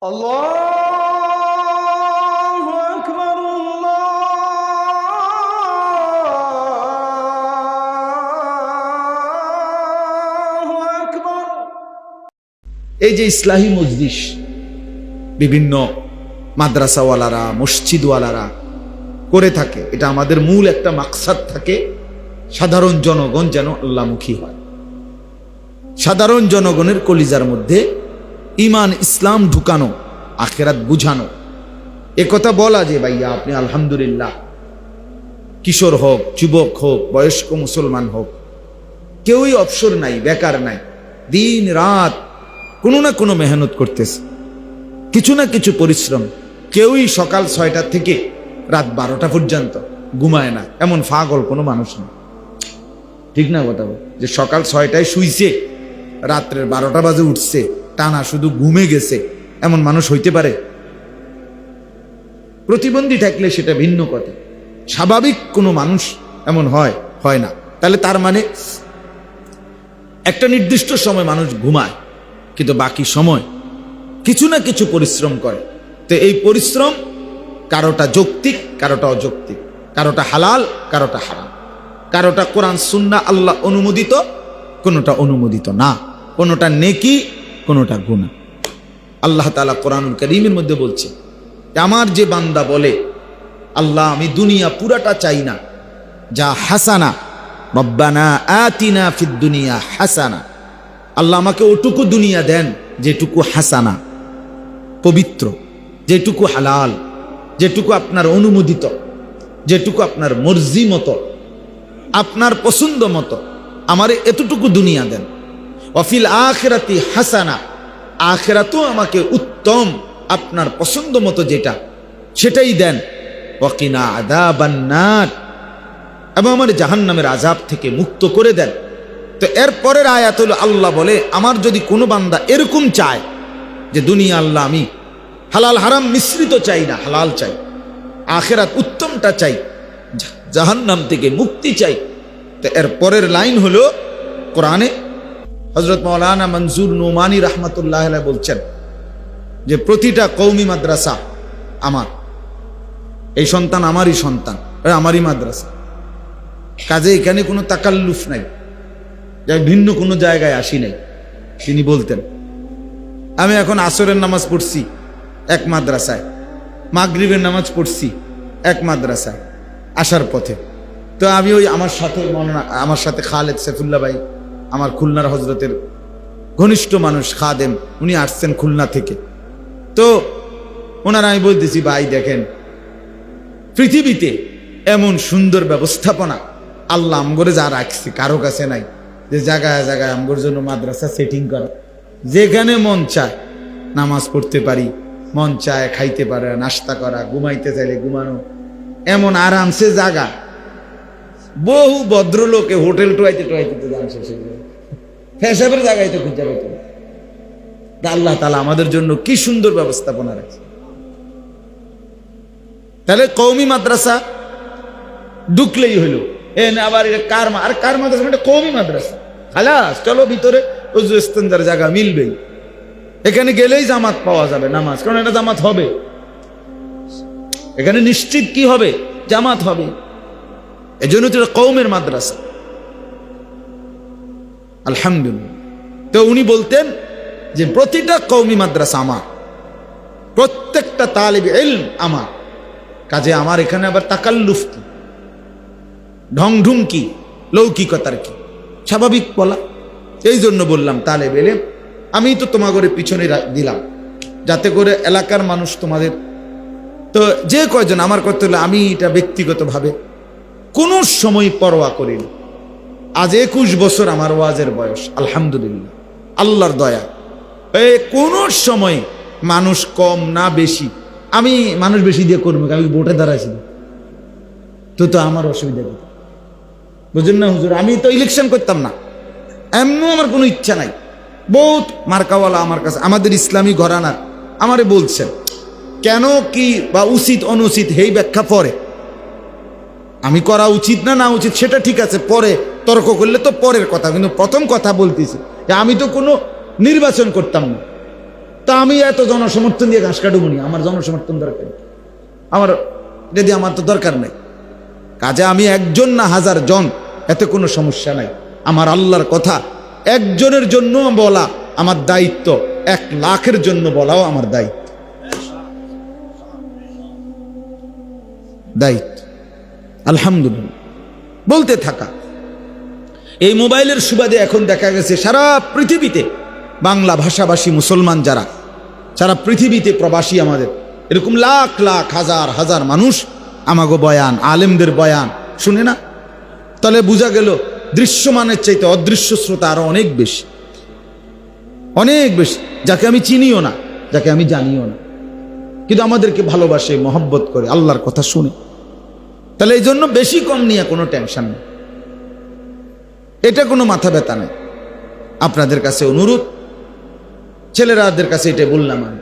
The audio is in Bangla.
আল্লাহু আকবার, আল্লাহু আকবার। এই যে ইসলাহি মজলিস বিভিন্ন মাদ্রাসাওয়ালারা মসজিদওয়ালারা করে থাকে, এটা আমাদের মূল একটা মাকসাদ থাকে, সাধারণ জনগণ যেন আল্লাহমুখী হয়, সাধারণ জনগণের কলিজার মধ্যে ইমান ইসলাম ঢুকানো, আখেরাত বুঝানো। একথা বলা যে ভাইয়া আপনি আলহামদুলিল্লাহ, কিশোর হোক যুবক হোক বয়স্ক মুসলমান হোক, কেউই অবসর নাই, বেকার নাই, দিন রাত কোনো না কোনো মেহনত করতেছে, কিছু না কিছু পরিশ্রম। কেউই সকাল 6টা থেকে রাত 12টা পর্যন্ত ঘুমায় না, এমন পাগল কোনো মানুষ নেই। ঠিক না কথা বল? যে সকাল 6টায় শুইছে, রাত্রের 12টা বাজে উঠছে, টানা শুধু ঘুমে গেছে, এমন মানুষ হইতে পারে? প্রতিবন্ধী থাকলে সেটা ভিন্ন কথা, স্বাভাবিক কোনো মানুষ এমন হয় না। তাহলে তার মানে একটা নির্দিষ্ট সময় মানুষ ঘুমায়, কিন্তু বাকি সময় কিছু না কিছু পরিশ্রম করে। তো এই পরিশ্রম কারোটা যৌক্তিক, কারোটা অযৌক্তিক, কারোটা হালাল, কারোটা হারাম, কারোটা কোরআন সুন্নাহ আল্লাহ অনুমোদিত, কোনোটা অনুমোদিত না, কোনোটা নেকি, কোনোটা গুনাহ। আল্লাহ তাআলা কোরআনুল কারীমের মধ্যে বলছে, আমার যে বান্দা বলে আল্লাহ আমি দুনিয়া পুরাটা চাই না, যা হাসানা রব্বানা আতিনা ফিদ দুনিয়া হাসানা, আল্লাহ আমাকে ওটুকু দুনিয়া দেন যেটুকু হাসানা, পবিত্র, যেটুকু হালাল, যেটুকু আপনার অনুমোদিত, যেটুকু আপনার মর্জি মতো, আপনার পছন্দ মতো, আমারে এতটুকু দুনিয়া দেন। ওয়াফিল আখিরাতি হাসানা, আখিরাতেও আমাকে উত্তম আপনার পছন্দ মতো যেটা সেটাই দেন। ওয়াকিনা আযাবান নার, এবং আমার জাহান্নামের আযাব থেকে মুক্ত করে দেন। তো এর পরের আয়াত হলো আল্লাহ বলে, আমার যদি কোনো বান্দা এরকম চায় যে দুনিয়া আল্লাহ আমি হালাল হারাম মিশ্রিত চাই না, হালাল চাই, আখিরাত উত্তমটা চাই, জাহান্নাম থেকে মুক্তি চাই, তো এর পরের লাইন হলো কোরআনে হযরত মাওলানা মনজুর নোমানী রাহমাতুল্লাহ আলাইহি বলছেন যে প্রতিটা কওমি মাদ্রাসা আমার, এই সন্তান আমারই সন্তান, আমারই মাদ্রাসা, কাজে এখানে কোনো তাকাল্লুফ নাই, যাই ভিন্ন কোনো জায়গায় আসি নাই। তিনি বলতেন, আমি এখন আসরের নামাজ পড়ছি এক মাদ্রাসায়, মাগরিবের নামাজ পড়ছি এক মাদ্রাসায় আসার পথে। তো আমি ওই আমার সাথে খালেদ সাইফুল্লাহ ভাই, আমার খুলনার হজরতের ঘনিষ্ঠ মানুষ খাদেম, উনি আসছেন খুলনা থেকে। তো ওনারা আমি বলতেছি, ভাই দেখেন পৃথিবীতে এমন সুন্দর ব্যবস্থাপনা আল্লাহ আমগরে যা রাখছে কারো কাছে নাই, যে জায়গায় জায়গায় আমগর জন্য মাদ্রাসা সেটিং করা, যেখানে মন চায় নামাজ পড়তে পারি, মন চায় খাইতে পারে, নাস্তা করা, ঘুমাইতে চাইলে ঘুমানো, এমন আরামসে জায়গা। বহু ভদ্রলোকে হোটেল টোয়াইতে তো জানছে, ফেসাবের জায়গায় তো খুঁজে পেত। আল্লাহ তাআলা আমাদের জন্য কি সুন্দর ব্যবস্থাপনা রাখছে। তাহলে কওমি মাদ্রাসা ঢুকলেই হইলো, আবার কার মাদ্রাসা, এটা কওমি মাদ্রাসা, খালাস চলো ভিতরে, ওযু ইস্তেঞ্জার জায়গা মিলবেই, এখানে গেলেই জামাত পাওয়া যাবে নামাজ, কারণ এটা জামাত হবে, এখানে নিশ্চিত কি হবে, জামাত হবে। এজন্য তো কওমের মাদ্রাসা, আলহামদুলিল্লাহ। তো উনি বলতেন যে প্রতিটা কওমি মাদ্রাসা আমার, প্রত্যেকটা তালিবে ইলম আমার, কাজে আমার এখানে আবার তাকাল্লুফ কি, ঢং কি, লৌকিকতার কি, স্বাভাবিক বলা। এই জন্য বললাম তালেব ইলম আমি তো তোমাদের পিছনে দিলাম, যাতে করে এলাকার মানুষ তোমাদের, তো যে কয়জন আমার করতে হলে আমি এটা ব্যক্তিগতভাবে কোনো সময় পরোয়া করিনি। আজ 21 বছর আমার ওয়াজের বয়স, আলহামদুলিল্লাহ, আল্লাহর দয়া। কোনো সময় মানুষ কম না বেশি, আমি মানুষ বেশি দিয়ে করবো, আমি ভোটে দাঁড়াইছি তো আমার অসুবিধা নেই, বুঝলেন না হুজুর? আমি তো ইলেকশন করতাম না, এমন আমার কোনো ইচ্ছা নাই। বহুত মার্কাওয়ালা আমার কাছে, আমাদের ইসলামী ঘরানার আমারে বলছেন, কেন কি বা উচিত অনুচিত এই ব্যাখ্যা পরে, আমি করা উচিত না উচিত সেটা ঠিক আছে, পরে তর্ক করলে তো পরের কথা, কিন্তু প্রথম কথা বলতেছি যে আমি তো কোনো নির্বাচন করতাম না, তা আমি এত জনসমর্থন দিয়ে ঘাস কাটবো নি, আমার জনসমর্থন দরকার নেই। আমার যদি আমার তো দরকার নেই, কাজে আমি একজন না হাজার জন, এতে কোনো সমস্যা নাই। আমার আল্লাহর কথা একজনের জন্য বলা আমার দায়িত্ব, 1 লাখের জন্য বলাও আমার দায়িত্ব। আলহামদুলিল্লাহ বলতে থাকা। এই মোবাইলের সুবাদে এখন দেখা গেছে সারা পৃথিবীতে বাংলা ভাষাভাষী মুসলমান যারা সারা পৃথিবীতে প্রবাসী, আমাদের এরকম লাখ লাখ হাজার হাজার মানুষ আমাগো বয়ান, আলেমদের বয়ান শুনে না। তাহলে বোঝা গেল দৃশ্যমানের চাইতে অদৃশ্য শ্রোতা আরো অনেক বেশি, অনেক বেশি, যাকে আমি চিনিও না, যাকে আমি জানিও না, কিন্তু আমাদেরকে ভালোবাসে, মহব্বত করে, আল্লাহর কথা শুনে। তাহলে এই জন্য বেশি কম নিয়ে কোনো টেনশন নেই, এটা কোনো মাথা ব্যথা নেই। আপনাদের কাছে অনুরোধ, ছেলেরাদের কাছে এটাই বললাম আমি,